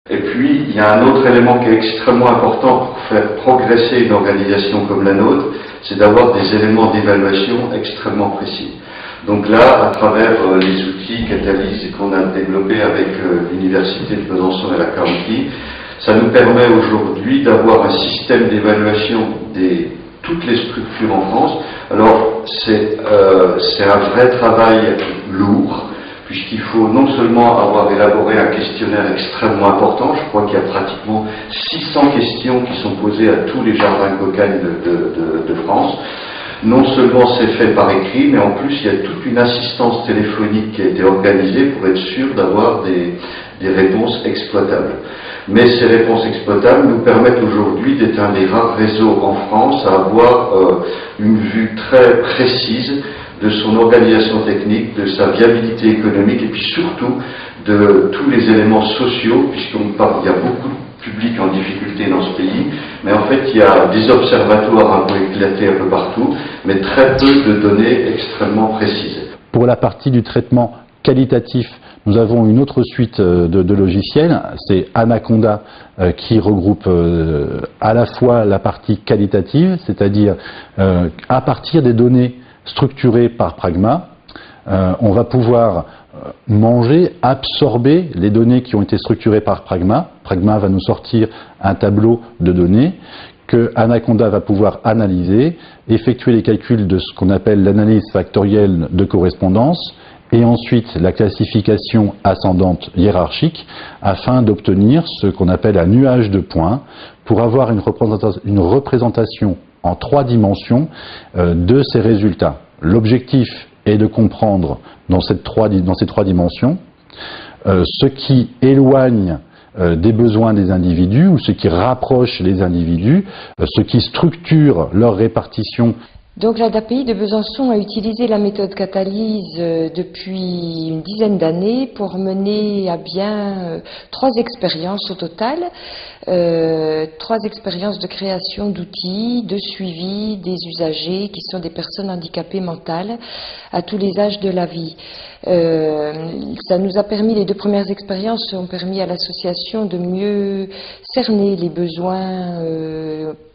Et puis, il y a un autre élément qui est extrêmement important pour faire progresser une organisation comme la nôtre, c'est d'avoir des éléments d'évaluation extrêmement précis. Donc là, à travers les outils Catalyse qu'on a développés avec l'Université de Besançon et la County, ça nous permet aujourd'hui d'avoir un système d'évaluation de toutes les structures en France. Alors, c'est un vrai travail lourd, puisqu'il faut non seulement avoir élaboré un questionnaire extrêmement important, je crois qu'il y a pratiquement 600 questions qui sont posées à tous les jardins cocagne de France. Non seulement c'est fait par écrit, mais en plus il y a toute une assistance téléphonique qui a été organisée pour être sûr d'avoir des réponses exploitables. Mais ces réponses exploitables nous permettent aujourd'hui d'être un des rares réseaux en France à avoir une vue très précise de son organisation technique, de sa viabilité économique et puis surtout de tous les éléments sociaux, puisqu'il y a beaucoup de public en difficulté dans ce pays, mais en fait il y a des observatoires un peu éclatés un peu partout, mais très peu de données extrêmement précises. Pour la partie du traitement qualitatif, nous avons une autre suite de logiciels, c'est Anaconda qui regroupe à la fois la partie qualitative, c'est-à-dire à partir des données structurées par Pragma, on va pouvoir manger, absorber les données qui ont été structurées par Pragma. Pragma va nous sortir un tableau de données que Anaconda va pouvoir analyser, effectuer les calculs de ce qu'on appelle l'analyse factorielle de correspondance et ensuite la classification ascendante hiérarchique afin d'obtenir ce qu'on appelle un nuage de points pour avoir une représentation en 3 dimensions de ces résultats. L'objectif est de comprendre dans ces 3 dimensions ce qui éloigne des besoins des individus ou ce qui rapproche les individus, ce qui structure leur répartition. Donc l'ADAPI de Besançon a utilisé la méthode Catalyse depuis une dizaine d'années pour mener à bien 3 expériences au total, 3 expériences de création d'outils, de suivi des usagers qui sont des personnes handicapées mentales à tous les âges de la vie. Ça nous a permis, les 2 premières expériences ont permis à l'association de mieux cerner les besoins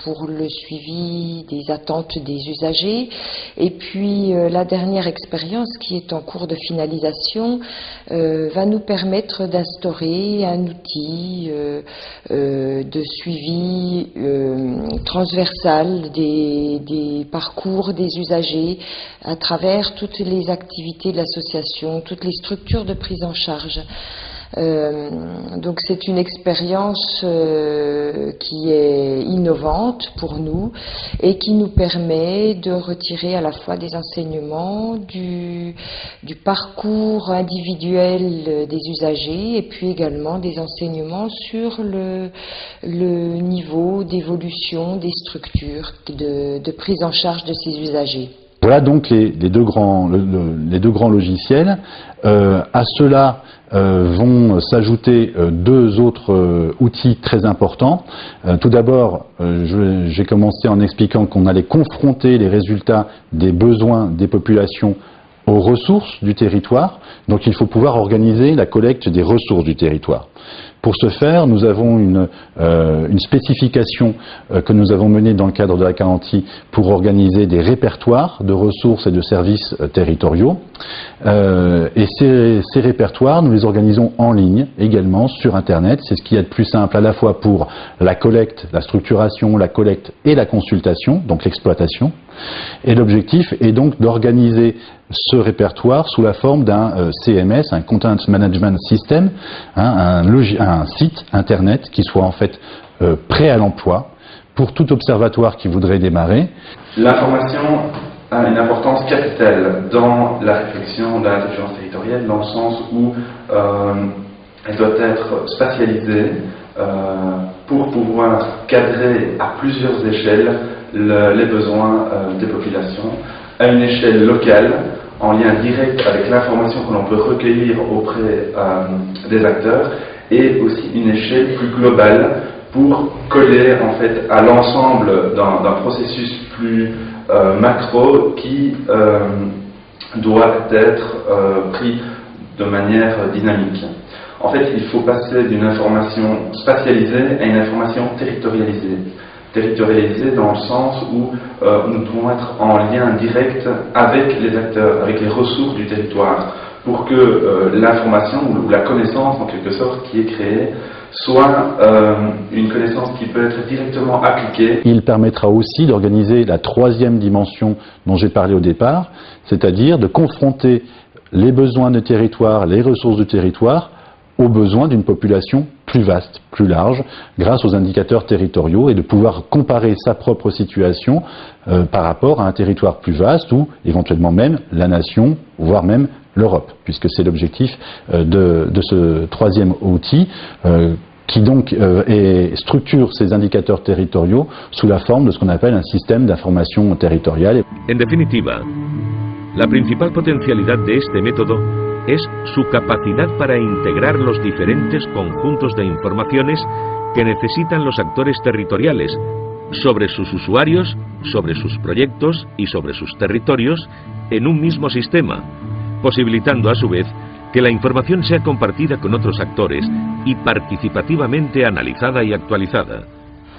pour le suivi des attentes des usagers. Et puis la dernière expérience qui est en cours de finalisation va nous permettre d'instaurer un outil de suivi transversal des parcours des usagers à travers toutes les activités de l'association, toutes les structures de prise en charge. Donc c'est une expérience qui est innovante pour nous et qui nous permet de retirer à la fois des enseignements du parcours individuel des usagers et puis également des enseignements sur le niveau d'évolution des structures de prise en charge de ces usagers. Voilà donc les 2 grands logiciels. À cela vont s'ajouter 2 autres outils très importants. Tout d'abord, j'ai commencé en expliquant qu'on allait confronter les résultats des besoins des populations aux ressources du territoire. Donc il faut pouvoir organiser la collecte des ressources du territoire. Pour ce faire, nous avons une spécification que nous avons menée dans le cadre de la County pour organiser des répertoires de ressources et de services territoriaux. Et ces répertoires, nous les organisons en ligne également sur Internet. C'est ce qu'il y a de plus simple à la fois pour la collecte, la structuration, la collecte et la consultation, donc l'exploitation. Et l'objectif est donc d'organiser ce répertoire sous la forme d'un CMS, un Content Management System, un site Internet qui soit en fait prêt à l'emploi pour tout observatoire qui voudrait démarrer. L'information a une importance capitale dans la réflexion de l'intelligence territoriale, dans le sens où elle doit être spatialisée pour pouvoir cadrer à plusieurs échelles les besoins des populations, à une échelle locale, en lien direct avec l'information que l'on peut recueillir auprès des acteurs, et aussi une échelle plus globale pour coller en fait à l'ensemble d'un processus plus macro qui doit être pris de manière dynamique. En fait, il faut passer d'une information spatialisée à une information territorialisée. Territorialisée dans le sens où nous devons être en lien direct avec les acteurs, avec les ressources du territoire, pour que l'information ou la connaissance en quelque sorte qui est créée soit une connaissance qui peut être directement appliquée. Il permettra aussi d'organiser la troisième dimension dont j'ai parlé au départ, c'est-à-dire de confronter les besoins du territoire, les ressources du territoire, aux besoins d'une population plus vaste, plus large, grâce aux indicateurs territoriaux, et de pouvoir comparer sa propre situation par rapport à un territoire plus vaste ou éventuellement même la nation, voire même l'Europe, puisque c'est l'objectif de ce troisième outil qui donc structure ces indicateurs territoriaux sous la forme de ce qu'on appelle un système d'information territoriale. En definitiva, la principal potencialidad de este método es su capacidad para integrar los diferentes conjuntos de informaciones que necesitan los actores territoriales sobre sus usuarios, sobre sus proyectos y sobre sus territorios en un mismo sistema, posibilitando a su vez que la información sea compartida con otros actores y participativamente analizada y actualizada.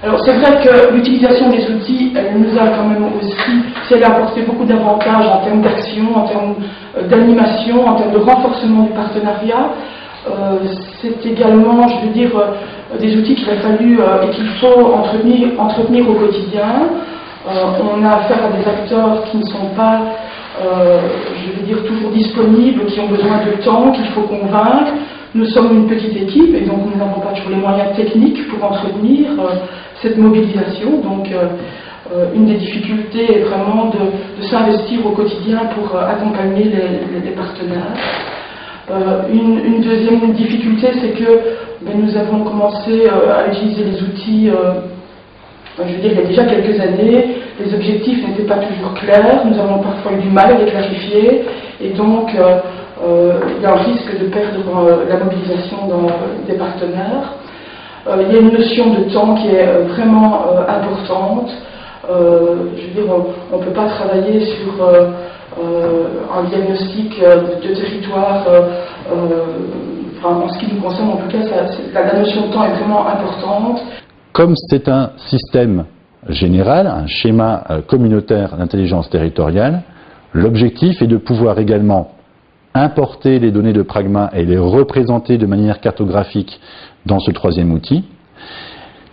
Alors c'est vrai que l'utilisation des outils, elle nous a quand même aussi, si elle a apporté beaucoup d'avantages en termes d'action, en termes d'animation, en termes de renforcement du partenariat, c'est également, je veux dire, des outils qu'il a fallu et qu'il faut entretenir au quotidien. On a affaire à des acteurs qui ne sont pas, je veux dire, toujours disponibles, qui ont besoin de temps, qu'il faut convaincre. Nous sommes une petite équipe et donc nous n'avons pas toujours les moyens techniques pour entretenir cette mobilisation. Donc une des difficultés est vraiment de s'investir au quotidien pour accompagner les partenaires. Une deuxième difficulté, c'est que nous avons commencé à utiliser les outils, je veux dire, il y a déjà quelques années. Les objectifs n'étaient pas toujours clairs, nous avons parfois eu du mal à les clarifier, et donc il y a un risque de perdre la mobilisation des partenaires. Il y a une notion de temps qui est vraiment importante. Je veux dire, on ne peut pas travailler sur un diagnostic de territoire, en ce qui nous concerne en tout cas, la notion de temps est vraiment importante. Comme c'est un système général, un schéma communautaire d'intelligence territoriale, l'objectif est de pouvoir également importer les données de Pragma et les représenter de manière cartographique dans ce troisième outil,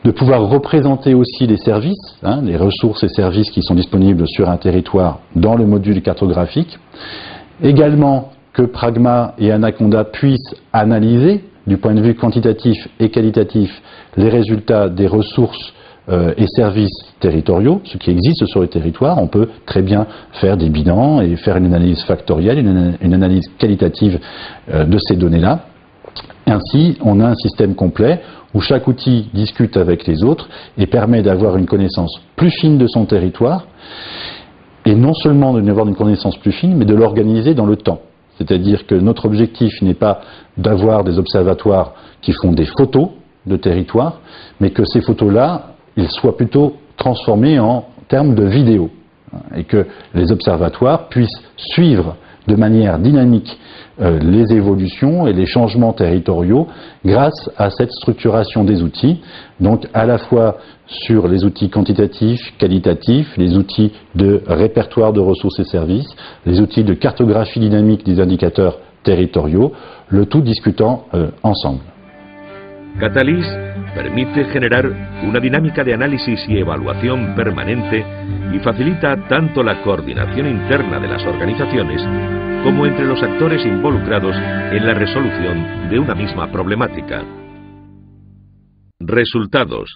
de pouvoir représenter aussi les services, les ressources et services qui sont disponibles sur un territoire dans le module cartographique, également que Pragma et Anaconda puissent analyser du point de vue quantitatif et qualitatif les résultats des ressources et services territoriaux, ce qui existe sur le territoire. On peut très bien faire des bilans et faire une analyse factorielle, une analyse qualitative de ces données-là. Ainsi, on a un système complet où chaque outil discute avec les autres et permet d'avoir une connaissance plus fine de son territoire, et non seulement d'avoir une connaissance plus fine, mais de l'organiser dans le temps. C'est-à-dire que notre objectif n'est pas d'avoir des observatoires qui font des photos de territoire, mais que ces photos-là, ils soient plutôt transformés en termes de vidéos, et que les observatoires puissent suivre de manière dynamique les évolutions et les changements territoriaux grâce à cette structuration des outils, donc à la fois sur les outils quantitatifs, qualitatifs, les outils de répertoire de ressources et services, les outils de cartographie dynamique des indicateurs territoriaux, le tout discutant ensemble. Catalyst permite generar una dinámica de análisis y evaluación permanente y facilita tanto la coordinación interna de las organizaciones como entre los actores involucrados en la resolución de una misma problemática. Resultados.